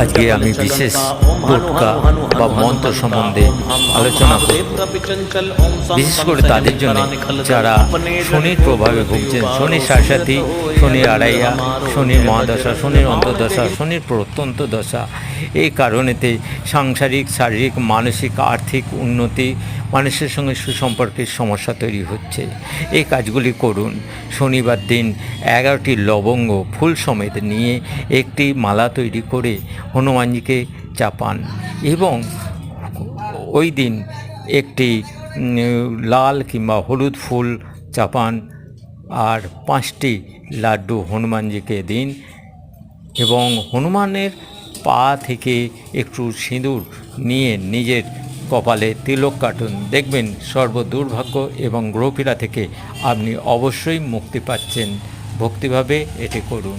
আজকে আমি বিশেষ টোটকা বা মন্ত্র সম্বন্ধে আলোচনা করব। বিশেষ করে তাদের জন্য যারা শনির প্রভাবে ভুগছেন, শনির সাড়ে, শনির আড়াইয়া, শনির মহাদশা, শনির অন্তর্দশা, শনির প্রত্যন্ত দশা। এই কারণেতে সাংসারিক, শারীরিক, মানসিক, আর্থিক উন্নতি, মানুষের সঙ্গে সুসম্পর্কের সমস্যা তৈরি হচ্ছে। এই কাজগুলি করুন। শনিবার দিন 11টি লবঙ্গ ফুল সমেত নিয়ে একটি মালা তৈরি করে হনুমানজিকে চাপান এবং ওই দিন একটি লাল কিংবা হলুদ ফুল চাপান আর 5টি লাড্ডু হনুমানজিকে দিন এবং হনুমানের পা থেকে একটু সিঁদুর নিয়ে নিজের কপালে তিলক কাটুন। দেখবেন সর্বদুর্ভাগ্য এবং গ্রহপীড়া থেকে আপনি অবশ্যই মুক্তি পাচ্ছেন। ভক্তিভাবে এটি করুন।